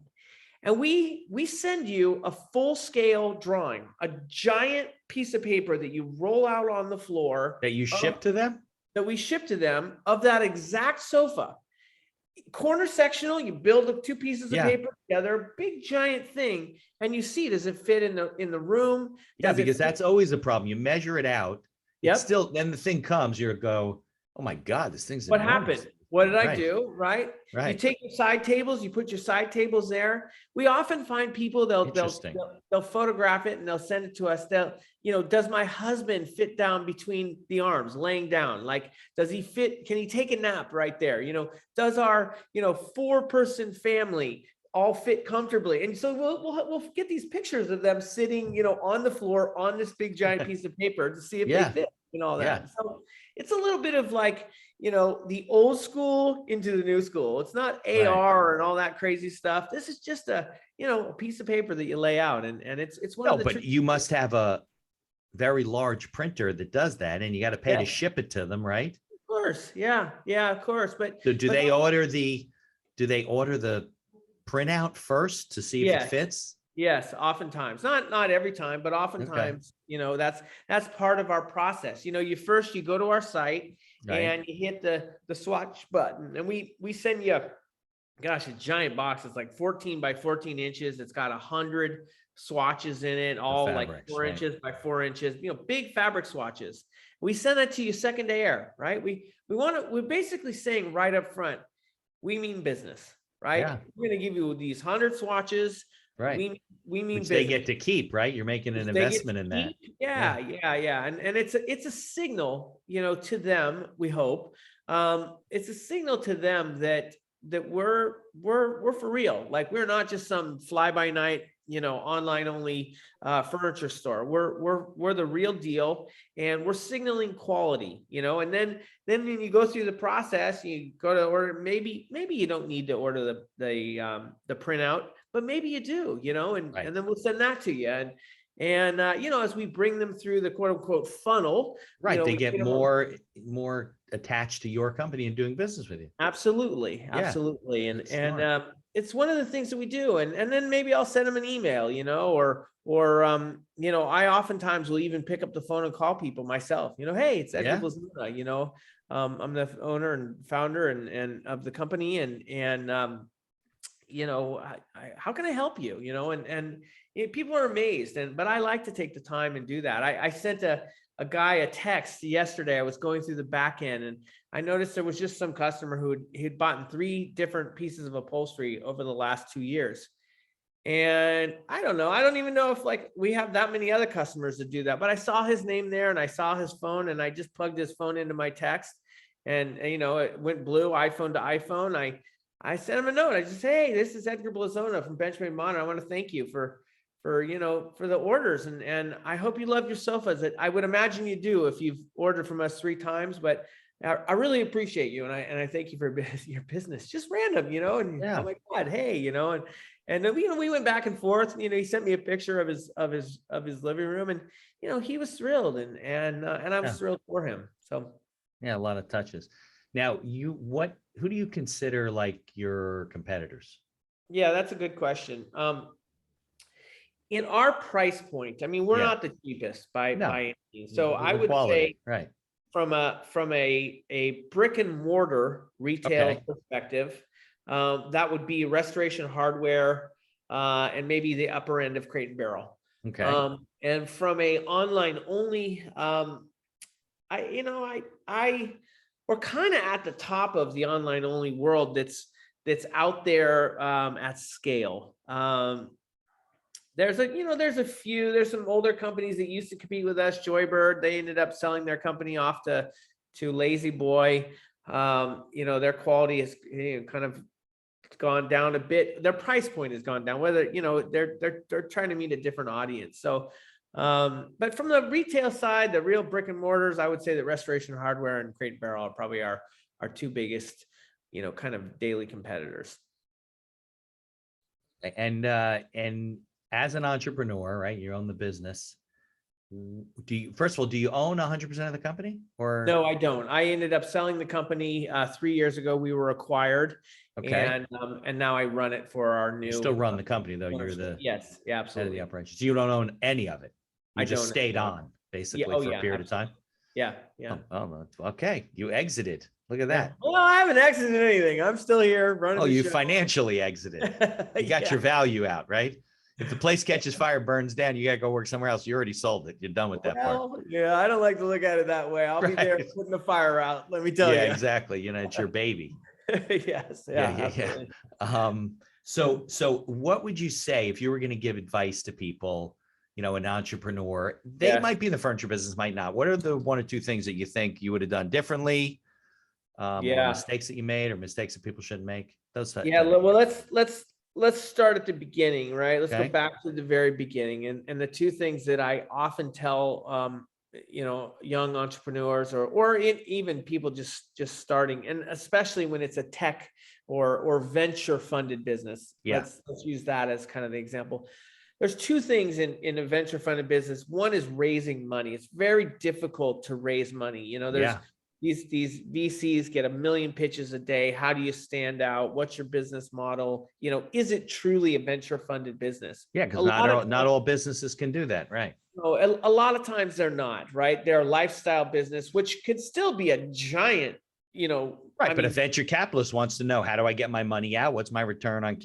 And we send you a full scale drawing, a giant piece of paper that you roll out on the floor. That you ship to them? That we ship to them of that exact sofa. Corner sectional, you build the 2 pieces of paper together, big giant thing, and you see, does it fit in the room? Yeah, because that's always a problem. You measure it out. Yep. Still, then the thing comes, you go, oh my God, this thing's what enormous. Happened? What did I do? Right. You take your side tables, you put your side tables there. We often find people, they'll photograph it and they'll send it to us. Does my husband fit down between the arms, laying down? Like, does he fit? Can he take a nap right there? Does our, 4-person family all fit comfortably? And so we'll get these pictures of them sitting, on the floor on this big giant piece of paper to see if they fit and all that. So it's a little bit of like, the old school into the new school. It's not AR and all that crazy stuff. This is just a piece of paper that you lay out, and it's one of the. But you must have a very large printer that does that, and you got to pay to ship it to them, right? Of course, yeah, of course. But so do they order the printout first to see if it fits? Yes, oftentimes, not every time, but oftentimes, that's part of our process. You go to our site and you hit the swatch button, and we send you, a giant box. It's like 14 by 14 inches. It's got 100 swatches in it, all fabrics, like 4 inches by 4 inches, big fabric swatches. We send that to you second to air, right? We're basically saying right up front, we mean business, right? Yeah. We're going to give you these 100 swatches. Right. We mean which they get to keep, right? You're making an investment in that. Yeah. And it's a signal, to them, we hope. It's a signal to them that we're for real. Like, we're not just some fly by night, online only furniture store. We're the real deal, and we're signaling quality, and then when you go through the process, you go to order, maybe you don't need to order the printout, but maybe you do, and then we'll send that to you. And as we bring them through the quote unquote funnel, they get more attached to your company and doing business with you. Absolutely. And it's one of the things that we do. And then maybe I'll send them an email, or I oftentimes will even pick up the phone and call people myself, hey, it's Edgar Blazona, I'm the owner and founder and of the company, and how can I help you? And people are amazed, but I like to take the time and do that. I sent a guy a text yesterday. I was going through the back end, and I noticed there was just some customer who'd bought 3 different pieces of upholstery over the last 2 years. And I don't know. I don't even know if we have that many other customers that do that, but I saw his name there and I saw his phone, and I just plugged his phone into my text, and it went blue, iPhone to iPhone. I sent him a note. I just, hey, this is Edgar Blazona from BenchMade Modern. I want to thank you for the orders. And I hope you love your sofas. I would imagine you do if you've ordered from us 3 times, but I really appreciate you. And I thank you for your business. Just random, and oh my God, hey, and then, we went back and forth, he sent me a picture of his living room, and, he was thrilled, and I was thrilled for him. So, yeah, a lot of touches. Now, who do you consider like your competitors? Yeah, that's a good question. In our price point, I mean, we're not the cheapest by any means. So I would say, a brick and mortar retail Okay. perspective, that would be Restoration Hardware, and maybe the upper end of Crate and Barrel. Okay. And from a online only, we're kind of at the top of the online only world that's out there at scale. There's some older companies that used to compete with us. Joybird, they ended up selling their company off to Lazy Boy. Their quality is kind of gone down a bit. Their price point has gone down. Whether they're trying to meet a different audience. So, but from the retail side, the real brick and mortars, I would say that Restoration Hardware and Crate and Barrel are probably our two biggest, kind of daily competitors. And as an entrepreneur, right? You own the business. First of all, do you own 100% of the company, or? No, I don't. I ended up selling the company 3 years ago. We were acquired. Okay. And now I run it for our new. You still run the company though. ownership. You're the Yes, yeah, head of absolutely. the operations. You don't own any of it. You I just don't, stayed no. on basically for a period of time. Yeah, yeah. Oh, okay. You exited. Look at that. Well, I haven't exited anything. I'm still here running. Oh, the you show. Financially exited. You got your value out, right? If the place catches fire, burns down, you got to go work somewhere else. You already sold it. You're done with that part. Yeah, I don't like to look at it that way. I'll be there putting the fire out. Let me tell you. Yeah, exactly. It's your baby. Yes. Yeah. So what would you say if you were going to give advice to people, an entrepreneur, they might be in the furniture business, might not. What are the one or two things that you think you would have done differently? Or mistakes that you made, or mistakes that people shouldn't make? Those. Well, let's start at the beginning, right? Let's go back to the very beginning. And the two things that I often tell, young entrepreneurs or even people just starting, and especially when it's a tech or venture funded business. Yeah. Let's use that as kind of the example. There's two things in a venture funded business. One is raising money. It's very difficult to raise money. There's these VCs get 1 million pitches a day. How do you stand out? What's your business model? Is it truly a venture funded business? Yeah, because not all businesses can do that, right? No, a lot of times they're not, right? They're a lifestyle business, which could still be a giant, right. But a venture capitalist wants to know, how do I get my money out? What's my return on,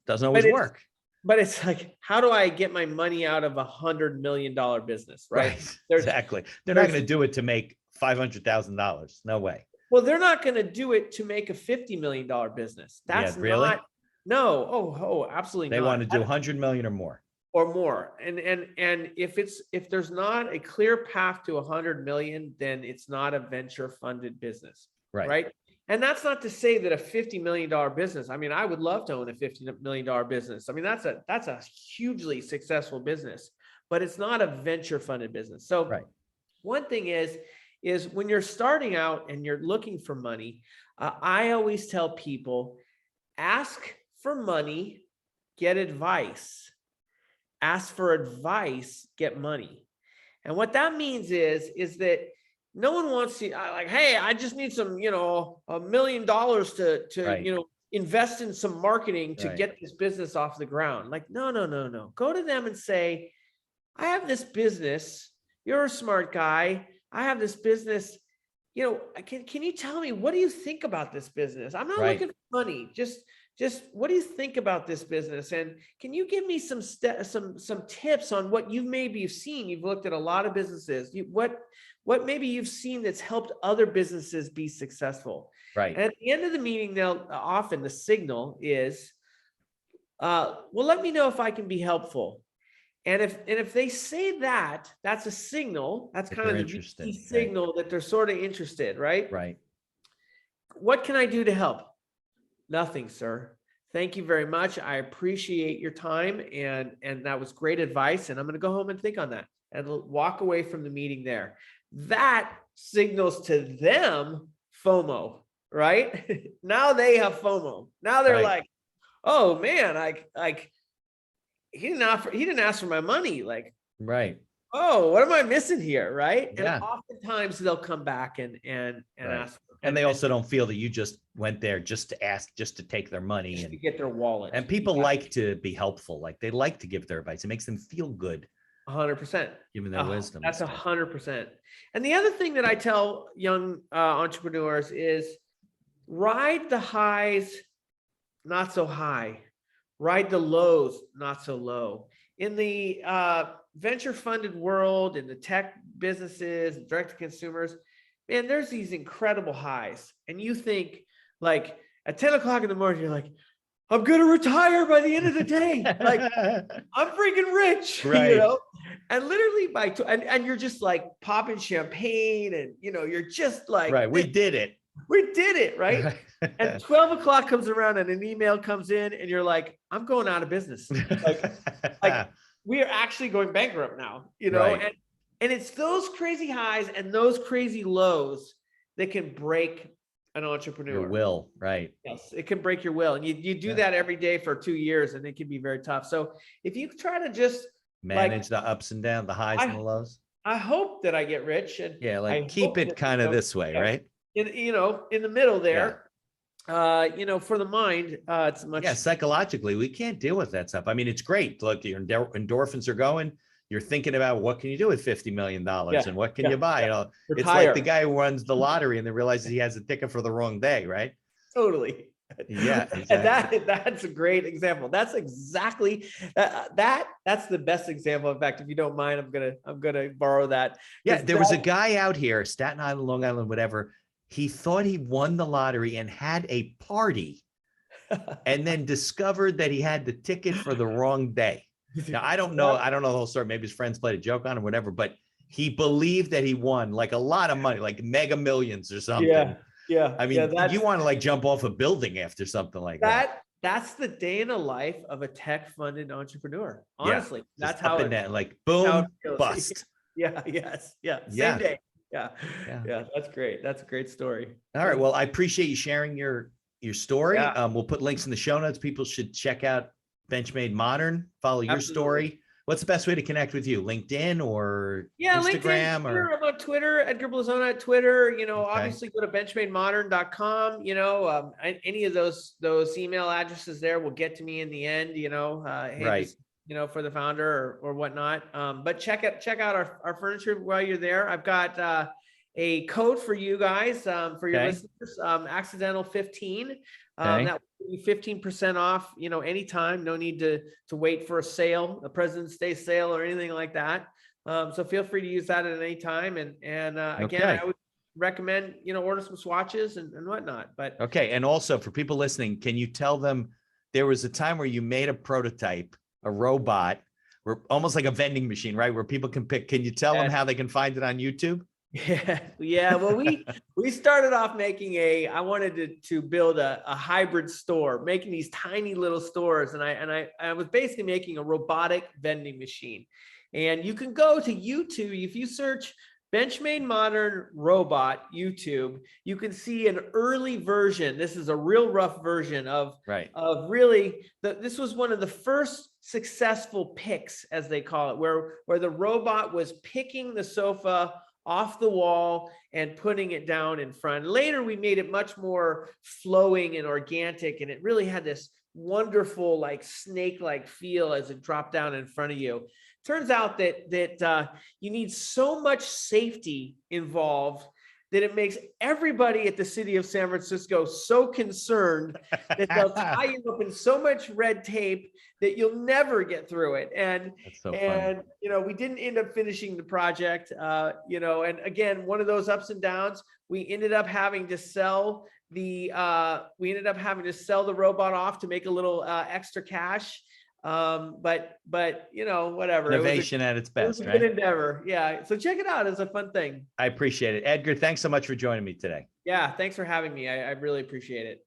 doesn't always work. But it's like, how do I get my money out of $100 million business, right? Exactly. They're not going to do it to make $500,000. No way. Well, they're not going to do it to make a $50 million business. That's really not. No. Oh, absolutely not. They want to do 100 million or more. Or more. And if there's not a clear path to 100 million, then it's not a venture funded business. Right. And that's not to say that a $50 million business, I mean, I would love to own a $50 million business. I mean, that's a hugely successful business, but it's not a venture funded business. So one thing is when you're starting out and you're looking for money, I always tell people, ask for money, get advice. Ask for advice, get money. And what that means is that no one wants to like, hey, I just need some, $1 million to invest in some marketing to get this business off the ground. Like, no. Go to them and say, I have this business. You're a smart guy. I have this business. Can you tell me, what do you think about this business? I'm not looking for money. Just what do you think about this business? And can you give me some tips on what you maybe have seen? You've looked at a lot of businesses. What maybe you've seen that's helped other businesses be successful. Right. And at the end of the meeting, often the signal is, well, let me know if I can be helpful. And if they say that, that's a signal. That's kind of the signal that they're sort of interested, right? Right. What can I do to help? Nothing, sir. Thank you very much. I appreciate your time, and that was great advice. And I'm going to go home and think on that and walk away from the meeting there. That signals to them FOMO, right? Now they have FOMO. Now they're like, oh man, he didn't ask for my money. Like, oh, what am I missing here? Right. Yeah. And oftentimes they'll come back and ask. And they also don't feel that you just went there just to ask, just to take their money and to get their wallet. And people like to be helpful. Like, they like to give their advice. It makes them feel good. 100%. given their wisdom. That's 100%. And the other thing that I tell young entrepreneurs is ride the highs, not so high. Ride the lows, not so low. In the venture funded world, in the tech businesses, direct to consumers, man, there's these incredible highs. And you think like at 10 o'clock in the morning, you're like, I'm going to retire by the end of the day. Like I'm freaking rich, Right. you know? And literally and you're just like popping champagne and, you know, you're just like, right. We did it. We did it, right? And 12 o'clock comes around and an email comes in and you're like, I'm going out of business. Like we are actually going bankrupt now, you know? Right. And it's those crazy highs and those crazy lows that can break an entrepreneur. Your will, right? Yes, it can break your will. And you do that every day for 2 years and it can be very tough. So if you try to just manage the ups and downs, the highs and the lows. I hope that I get rich. And like keep it kind of this way, right? In the middle there, for the mind, it's much. Yeah, psychologically, we can't deal with that stuff. I mean, it's great. Look, your endorphins are going. You're thinking about what can you do with $50 million and what can you buy? You know, it's like the guy who runs the lottery and then realizes he has a ticket for the wrong day, right? Totally. Yeah, exactly. And that's a great example. That's exactly that's the best example. In fact, if you don't mind, I'm gonna borrow that. Yeah, there was a guy out here, Staten Island, Long Island, whatever. He thought he won the lottery and had a party and then discovered that he had the ticket for the wrong day. Now, I don't know the whole story. Maybe his friends played a joke on him, whatever, but he believed that he won like a lot of money, like Mega Millions or something. Yeah. I mean, you want to like jump off a building after something like that. That's the day in the life of a tech-funded entrepreneur. Honestly, that's how it like boom, bust. Yeah. Same day. Yeah. That's great. That's a great story. All right. Well, I appreciate you sharing your story. We'll put links in the show notes. People should check out BenchMade Modern, follow your story. What's the best way to connect with you? LinkedIn or Instagram? LinkedIn, I'm on Twitter, Edgar Blazona at Twitter. Obviously go to benchmademodern.com. Any of those email addresses there will get to me in the end, hey, for the founder or whatnot. But check out our furniture while you're there. I've got a code for you guys, for your listeners, accidental 15. That will be 15% off, anytime. No need to wait for a sale, a President's Day sale or anything like that. So feel free to use that at any time. And again, I would recommend, order some swatches and whatnot. But and also for people listening, can you tell them there was a time where you made a prototype, a robot, almost like a vending machine, right? Where people can pick. Can you tell them how they can find it on YouTube? Yeah. Well, we started off making I wanted to build a hybrid store, making these tiny little stores. And I was basically making a robotic vending machine. And you can go to YouTube. If you search BenchMade Modern Robot YouTube, you can see an early version. This is a real rough version of really, this was one of the first successful picks, as they call it, where the robot was picking the sofa off the wall and putting it down in front. Later, we made it much more flowing and organic, and it really had this wonderful, like snake-like feel as it dropped down in front of you. Turns out that you need so much safety involved that it makes everybody at the city of San Francisco so concerned that they'll tie you up in so much red tape that you'll never get through it. And we didn't end up finishing the project. And again, one of those ups and downs, we ended up having to sell the robot off to make a little extra cash. But whatever. Innovation at its best, right? Good endeavor. Yeah. So check it out. It's a fun thing. I appreciate it. Edgar, thanks so much for joining me today. Yeah. Thanks for having me. I really appreciate it.